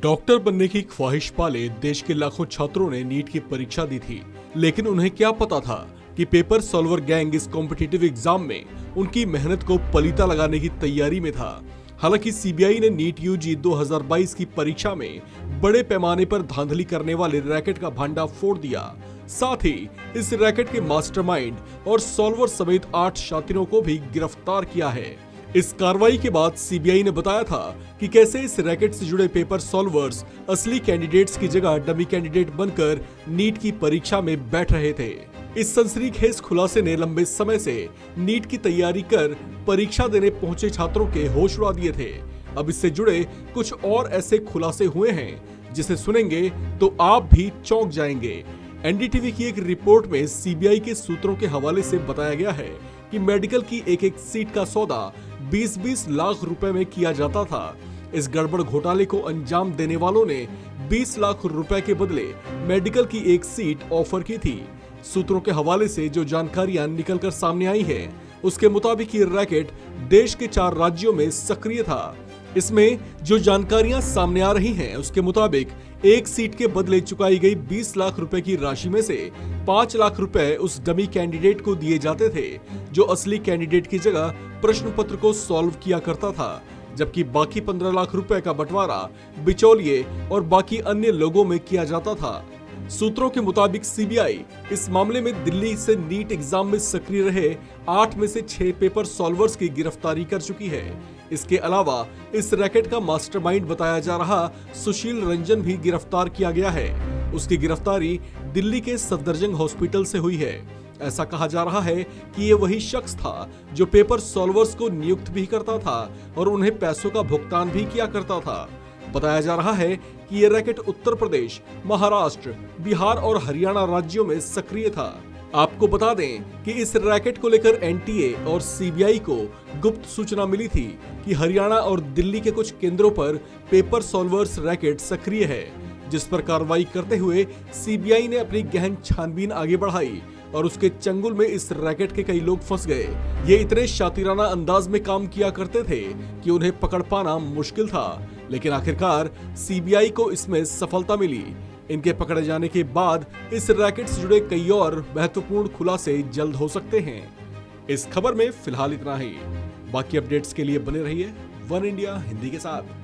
Doctor बनने की ख्वाहिश पाले देश के लाखों छात्रों ने नीट की परीक्षा दी थी, लेकिन उन्हें क्या पता था कि पेपर सॉल्वर गैंग इस कॉम्पिटिटिव एग्जाम में उनकी मेहनत को पलीता लगाने की तैयारी में था। हालांकि सीबीआई ने नीट यूजी 2022 की परीक्षा में बड़े पैमाने पर धांधली करने वाले रैकेट का भांडा फोड़ दिया। साथ ही इस रैकेट के मास्टरमाइंड और सॉल्वर समेत 8 शातिरों को भी गिरफ्तार किया है। इस कार्रवाई के बाद सीबीआई ने बताया था कि कैसे इस रैकेट से जुड़े पेपर सॉल्वर्स असली कैंडिडेट्स की जगह डमी कैंडिडेट बनकर नीट की परीक्षा में बैठ रहे थे। इस सनसनीखेज खुलासे ने लंबे समय से नीट की तैयारी कर परीक्षा देने पहुंचे छात्रों के होश उड़ा दिए थे। अब इससे जुड़े कुछ और ऐसे खुलासे हुए हैं जिसे सुनेंगे तो आप भी चौंक जाएंगे। एनडीटीवी की एक रिपोर्ट में सीबीआई के सूत्रों के हवाले से बताया गया है कि मेडिकल की एक एक सीट का सौदा 20-20 लाख रुपए में किया जाता था। इस गड़बड़ घोटाले को अंजाम देने वालों ने 20 लाख रुपए के बदले मेडिकल की एक सीट ऑफर की थी। सूत्रों के हवाले से जो जानकारियां निकलकर सामने आई है, उसके मुताबिक ये रैकेट देश के 4 राज्यों में सक्रिय था। इसमें जो जानकारियां सामने आ रही हैं, उसके मुताबिक एक सीट के बदले चुकाई गई 20 लाख रुपए की राशि में से 5 लाख रुपए उस डमी कैंडिडेट को दिए जाते थे जो असली कैंडिडेट की जगह प्रश्न पत्र को सॉल्व किया करता था, जबकि बाकी 15 लाख रुपए का बंटवारा बिचौलिए और बाकी अन्य लोगों में किया जाता था। सूत्रों के मुताबिक सीबीआई इस मामले में दिल्ली से नीट एग्जाम में सक्रिय रहे 8 में से 6 पेपर सॉल्वर्स की गिरफ्तारी कर चुकी है। इसके अलावा इस रैकेट का मास्टरमाइंड बताया जा रहा सुशील रंजन भी गिरफ्तार किया गया है। उसकी गिरफ्तारी दिल्ली के सफदरजंग हॉस्पिटल से हुई है। ऐसा कहा जा रहा है कि ये वही शख्स था जो पेपर सॉल्वर्स को नियुक्त भी करता था और उन्हें पैसों का भुगतान भी किया करता था। बताया जा रहा है कि ये रैकेट उत्तर प्रदेश, महाराष्ट्र, बिहार और हरियाणा राज्यों में सक्रिय था। आपको बता दें कि इस रैकेट को लेकर एनटीए और सीबीआई को गुप्त सूचना मिली थी कि हरियाणा और दिल्ली के कुछ केंद्रों पर पेपर सॉल्वर्स रैकेट सक्रिय है, जिस पर कार्रवाई करते हुए सीबीआई ने अपनी गहन छानबीन आगे बढ़ाई और उसके चंगुल में इस रैकेट के कई लोग फंस गए। ये इतने शातिराना अंदाज में काम किया करते थे कि उन्हें पकड़ पाना मुश्किल था, लेकिन आखिरकार सीबीआई को इसमें सफलता मिली। इनके पकड़े जाने के बाद इस रैकेट से जुड़े कई और महत्वपूर्ण खुलासे जल्द हो सकते हैं। इस खबर में फिलहाल इतना ही। बाकी अपडेट्स के लिए बने रहिए वन इंडिया हिंदी के साथ।